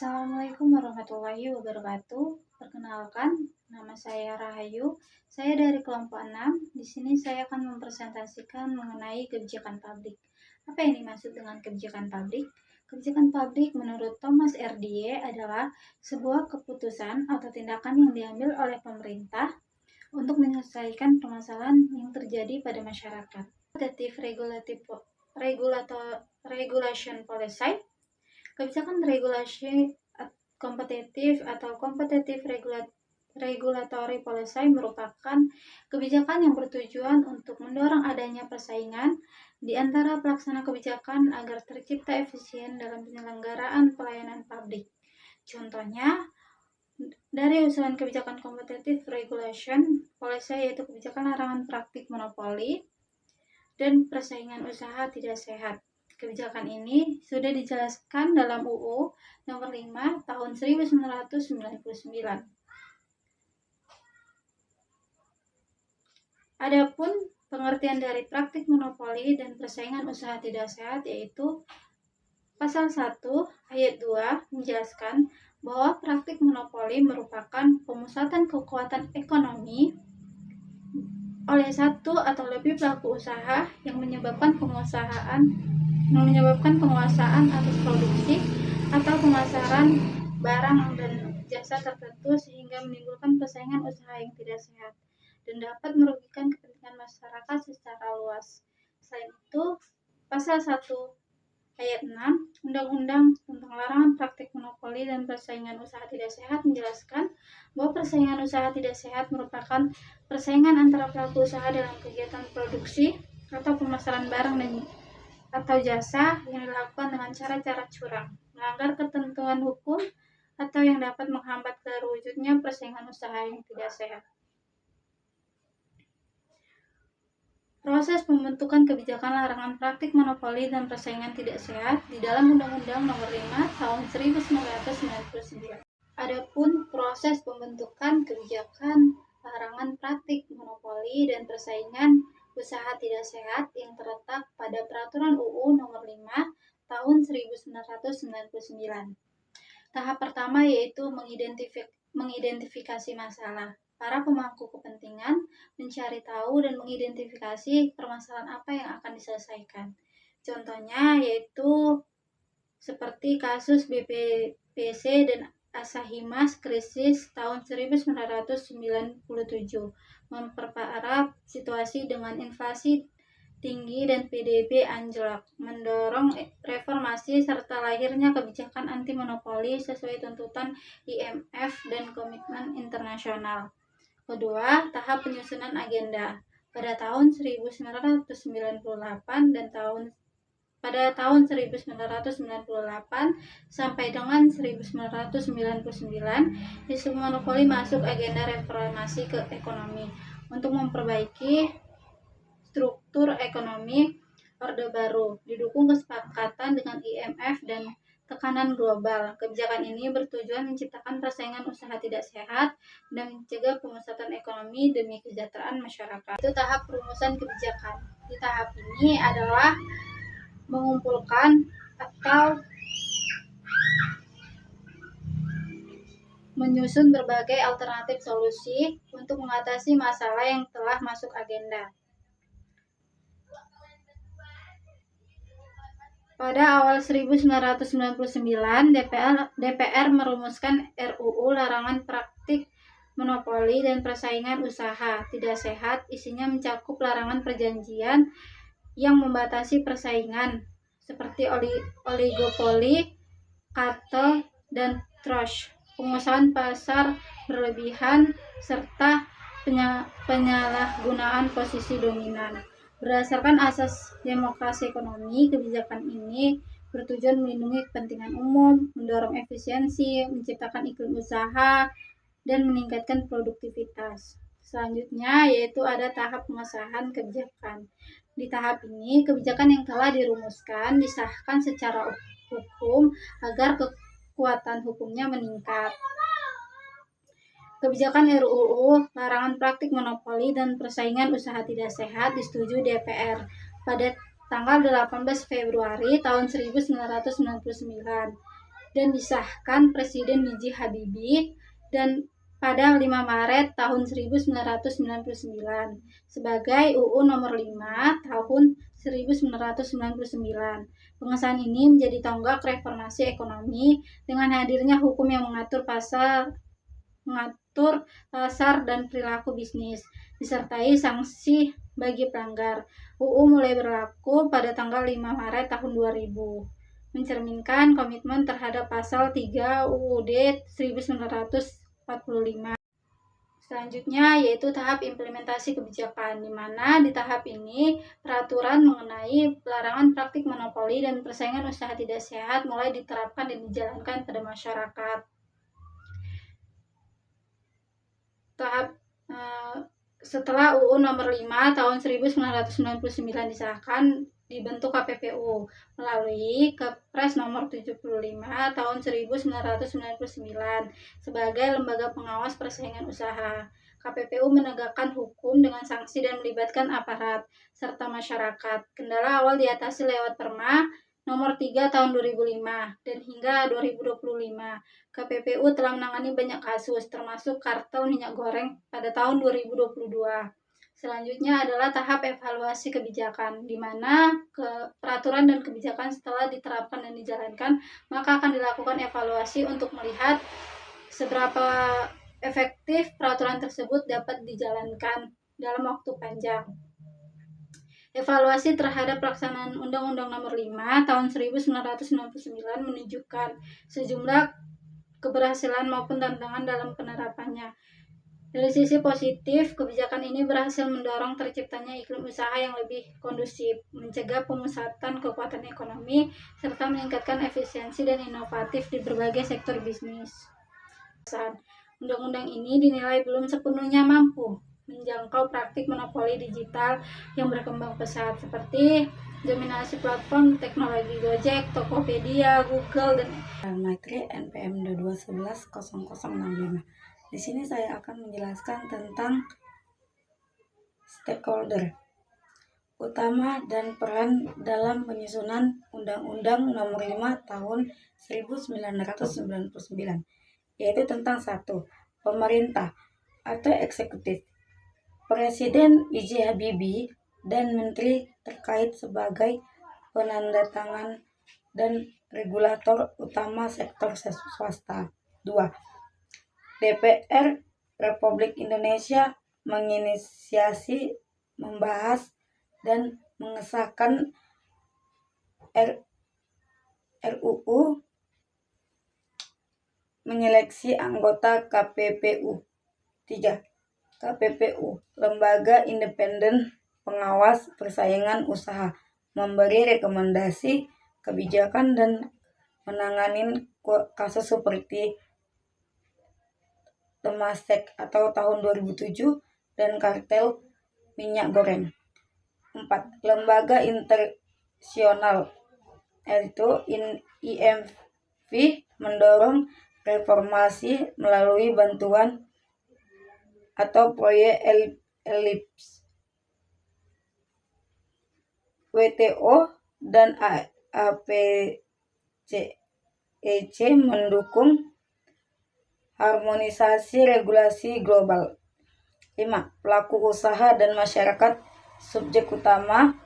Assalamualaikum warahmatullahi wabarakatuh. Perkenalkan, nama saya Rahayu. Saya dari kelompok 6. Di sini saya akan mempresentasikan mengenai kebijakan publik. Apa yang dimaksud dengan kebijakan publik? Kebijakan publik menurut Thomas R. Dye adalah sebuah keputusan atau tindakan yang diambil oleh pemerintah untuk menyelesaikan permasalahan yang terjadi pada masyarakat. Regulation policy. Kebijakan regulasi kompetitif atau competitive regulatory policy merupakan kebijakan yang bertujuan untuk mendorong adanya persaingan di antara pelaksana kebijakan agar tercipta efisien dalam penyelenggaraan pelayanan publik. Contohnya, dari usulan kebijakan competitive regulation policy yaitu kebijakan larangan praktik monopoli dan persaingan usaha tidak sehat. Kebijakan ini sudah dijelaskan dalam UU Nomor 5 Tahun 1999. Adapun pengertian dari praktik monopoli dan persaingan usaha tidak sehat yaitu Pasal 1 Ayat 2 menjelaskan bahwa praktik monopoli merupakan pemusatan kekuatan ekonomi oleh satu atau lebih pelaku usaha yang menyebabkan penguasaan atas produksi atau pemasaran barang dan jasa tertentu sehingga menimbulkan persaingan usaha yang tidak sehat dan dapat merugikan kepentingan masyarakat secara luas. Selain itu, Pasal 1 Ayat 6 Undang-Undang tentang Larangan Praktik Monopoli dan Persaingan Usaha Tidak Sehat menjelaskan bahwa persaingan usaha tidak sehat merupakan persaingan antara pelaku usaha dalam kegiatan produksi atau pemasaran barang atau jasa yang dilakukan dengan cara-cara curang, melanggar ketentuan hukum, atau yang dapat menghambat terwujudnya persaingan usaha yang tidak sehat. Proses pembentukan kebijakan larangan praktik monopoli dan persaingan tidak sehat di dalam Undang-Undang Nomor 5 Tahun 1999. Adapun proses pembentukan kebijakan larangan praktik monopoli dan persaingan usaha tidak sehat yang terletak pada Peraturan UU Nomor 5 Tahun 1999. Tahap pertama yaitu mengidentifikasi masalah. Para pemangku kepentingan mencari tahu dan mengidentifikasi permasalahan apa yang akan diselesaikan. Contohnya yaitu seperti kasus BPPC dan Asahimas krisis tahun 1997 memperparah situasi dengan inflasi tinggi dan PDB anjlok, mendorong reformasi serta lahirnya kebijakan anti monopoli sesuai tuntutan IMF dan komitmen internasional. Kedua, tahap penyusunan agenda. Pada tahun 1998 dan pada tahun 1998 sampai dengan 1999, isu monopoli masuk agenda reformasi ke ekonomi untuk memperbaiki struktur ekonomi Orde Baru, didukung kesepakatan dengan IMF dan tekanan global. Kebijakan ini bertujuan menciptakan persaingan usaha tidak sehat dan mencegah pemusatan ekonomi demi kesejahteraan masyarakat. Itu tahap perumusan kebijakan. Di tahap ini adalah mengumpulkan atau menyusun berbagai alternatif solusi untuk mengatasi masalah yang telah masuk agenda. Pada awal 1999, DPR merumuskan RUU Larangan Praktik Monopoli dan Persaingan Usaha Tidak Sehat. Isinya mencakup larangan perjanjian yang membatasi persaingan seperti oligopoli, kartel, dan trust, penguasaan pasar berlebihan, serta penyalahgunaan posisi dominan. Berdasarkan asas demokrasi ekonomi, kebijakan ini bertujuan melindungi kepentingan umum, mendorong efisiensi, menciptakan iklim usaha, dan meningkatkan produktivitas. Selanjutnya yaitu ada tahap pengesahan kebijakan. Di tahap ini, kebijakan yang telah dirumuskan disahkan secara hukum agar kekuatan hukumnya meningkat. Kebijakan RUU Larangan Praktik Monopoli dan Persaingan Usaha Tidak Sehat disetujui DPR pada tanggal 18 Februari tahun 1999. dan disahkan Presiden B.J. Habibie dan pada 5 Maret tahun 1999 sebagai UU nomor 5 tahun 1999. Pengesahan ini menjadi tonggak reformasi ekonomi dengan hadirnya hukum yang mengatur pasar dan perilaku bisnis, disertai sanksi bagi pelanggar. UU mulai berlaku pada tanggal 5 Maret tahun 2000, mencerminkan komitmen terhadap pasal 3 UUD 1945. Selanjutnya yaitu tahap implementasi kebijakan, di mana di tahap ini peraturan mengenai pelarangan praktik monopoli dan persaingan usaha tidak sehat mulai diterapkan dan dijalankan pada masyarakat. Setelah UU nomor 5 tahun 1999 disahkan, dibentuk KPPU melalui Kepres nomor 75 tahun 1999 sebagai lembaga pengawas persaingan usaha. KPPU menegakkan hukum dengan sanksi dan melibatkan aparat serta masyarakat. Kendala awal diatasi lewat Perma nomor 3 tahun 2005 dan hingga 2025. KPPU telah menangani banyak kasus termasuk kartel minyak goreng pada tahun 2022. Selanjutnya adalah tahap evaluasi kebijakan, di mana peraturan dan kebijakan setelah diterapkan dan dijalankan, maka akan dilakukan evaluasi untuk melihat seberapa efektif peraturan tersebut dapat dijalankan dalam waktu panjang. Evaluasi terhadap pelaksanaan Undang-Undang Nomor 5 Tahun 1999 menunjukkan sejumlah keberhasilan maupun tantangan dalam penerapannya. Dari sisi positif, kebijakan ini berhasil mendorong terciptanya iklim usaha yang lebih kondusif, mencegah pemusatan kekuatan ekonomi, serta meningkatkan efisiensi dan inovatif di berbagai sektor bisnis. Undang-undang ini dinilai belum sepenuhnya mampu menjangkau praktik monopoli digital yang berkembang pesat seperti dominasi platform teknologi Gojek, Tokopedia, Google, dan Maitri NPM 22110065. Di sini saya akan menjelaskan tentang stakeholder utama dan peran dalam penyusunan Undang-Undang Nomor 5 Tahun 1999, yaitu tentang 1. Pemerintah atau eksekutif, Presiden B.J. Habibie dan menteri terkait sebagai penandatangan dan regulator utama sektor swasta. 2. DPR Republik Indonesia menginisiasi, membahas, dan mengesahkan RUU, menyeleksi anggota KPPU. 3. KPPU, lembaga independen pengawas persaingan usaha, memberi rekomendasi kebijakan dan menangani kasus seperti Temasek atau tahun 2007 dan kartel minyak goreng. 4. Lembaga internasional yaitu IMF mendorong reformasi melalui bantuan atau proyek ELIPS. WTO dan APEC mendukung harmonisasi regulasi global. 5. Pelaku usaha dan masyarakat subjek utama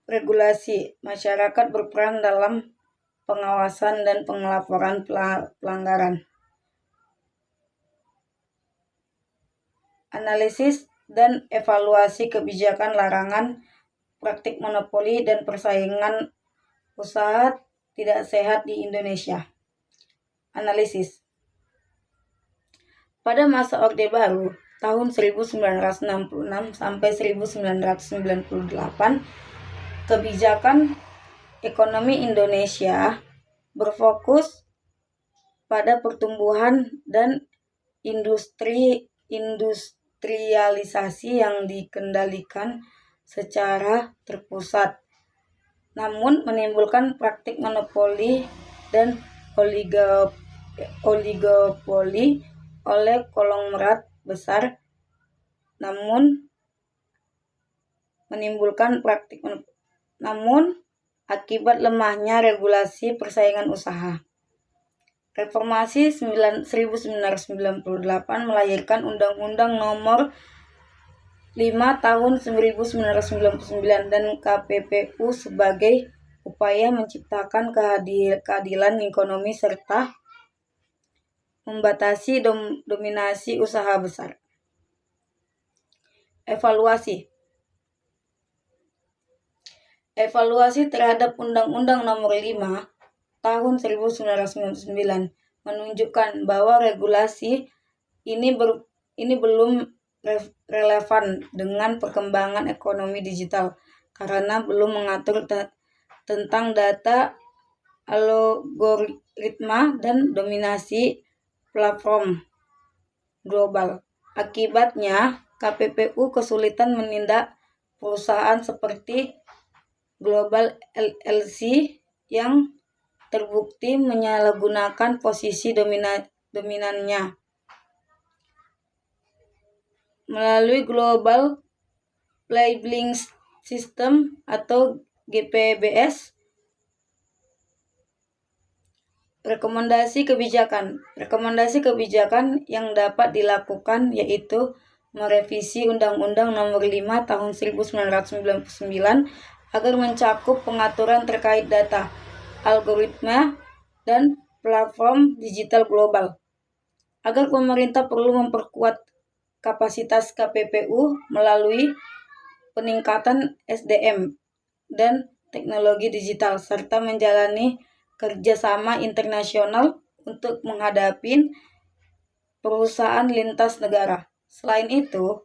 regulasi. Masyarakat berperan dalam pengawasan dan pengelaporan pelanggaran. Analisis dan evaluasi kebijakan larangan praktik monopoli dan persaingan usaha tidak sehat di Indonesia. Analisis. Pada masa Orde Baru tahun 1966 sampai 1998, kebijakan ekonomi Indonesia berfokus pada pertumbuhan dan industrialisasi yang dikendalikan secara terpusat, namun menimbulkan praktik monopoli dan oligopoli oleh konglomerat besar namun akibat lemahnya regulasi persaingan usaha. Reformasi 1998 melahirkan Undang-Undang Nomor 5 Tahun 1999 dan KPPU sebagai upaya menciptakan keadilan ekonomi serta membatasi dominasi usaha besar. Evaluasi terhadap Undang-Undang Nomor 5 Tahun 1999 menunjukkan bahwa regulasi ini belum relevan dengan perkembangan ekonomi digital karena belum mengatur tentang data, algoritma, dan dominasi platform global. Akibatnya, KPPU kesulitan menindak perusahaan seperti Global LLC yang terbukti menyalahgunakan posisi dominannya melalui Global Labeling System atau GPBS. Rekomendasi kebijakan yang dapat dilakukan yaitu merevisi Undang-Undang Nomor 5 Tahun 1999 agar mencakup pengaturan terkait data, algoritma, dan platform digital global. Agar pemerintah perlu memperkuat kapasitas KPPU melalui peningkatan SDM dan teknologi digital serta menjalani kerjasama internasional untuk menghadapi perusahaan lintas negara. Selain itu,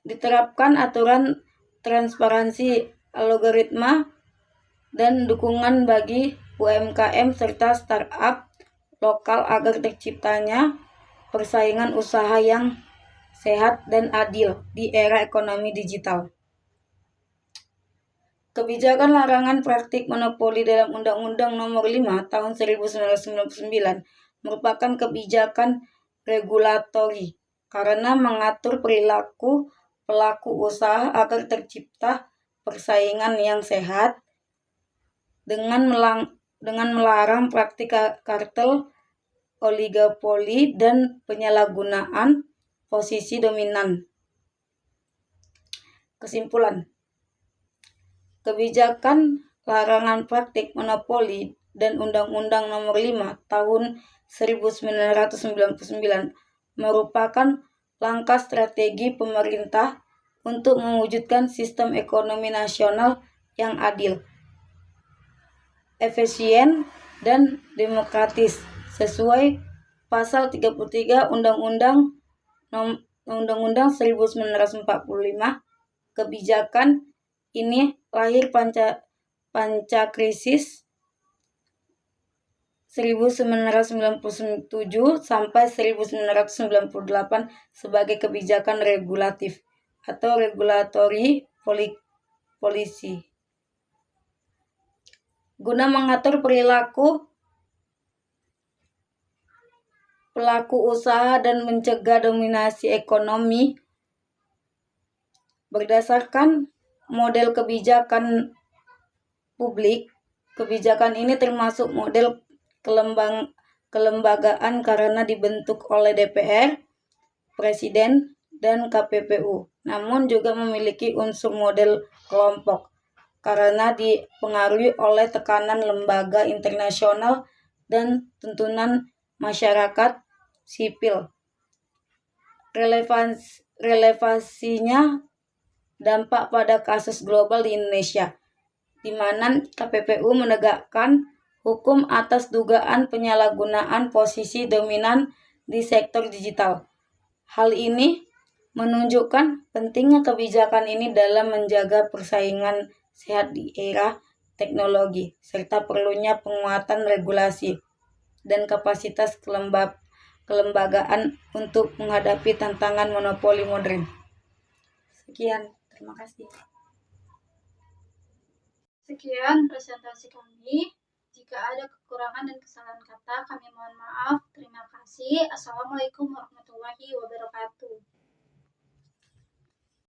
diterapkan aturan transparansi algoritma dan dukungan bagi UMKM serta startup lokal agar terciptanya persaingan usaha yang sehat dan adil di era ekonomi digital. Kebijakan larangan praktik monopoli dalam Undang-Undang Nomor 5 Tahun 1999 merupakan kebijakan regulatori karena mengatur perilaku pelaku usaha agar tercipta persaingan yang sehat dengan melarang praktik kartel, oligopoli, dan penyalahgunaan posisi dominan. Kesimpulan, kebijakan larangan praktik monopoli dan Undang-Undang Nomor 5 Tahun 1999 merupakan langkah strategi pemerintah untuk mewujudkan sistem ekonomi nasional yang adil, efisien, dan demokratis sesuai Pasal 33 Undang-Undang 1945. Kebijakan ini lahir pasca krisis 1997 sampai 1998 sebagai kebijakan regulatif atau regulatory policy guna mengatur perilaku pelaku usaha dan mencegah dominasi ekonomi berdasarkan model kebijakan publik. Kebijakan ini termasuk model kelembagaan karena dibentuk oleh DPR, Presiden, dan KPPU. Namun juga memiliki unsur model kelompok karena dipengaruhi oleh tekanan lembaga internasional dan tuntunan masyarakat sipil. Relevansinya dampak pada kasus global di Indonesia, di mana KPPU menegakkan hukum atas dugaan penyalahgunaan posisi dominan di sektor digital. Hal ini menunjukkan pentingnya kebijakan ini dalam menjaga persaingan sehat di era teknologi, serta perlunya penguatan regulasi dan kapasitas kelembagaan untuk menghadapi tantangan monopoli modern. Sekian, terima kasih. Sekian presentasi kami. Jika ada kekurangan dan kesalahan kata, kami mohon maaf. Terima kasih. Assalamualaikum warahmatullahi wabarakatuh.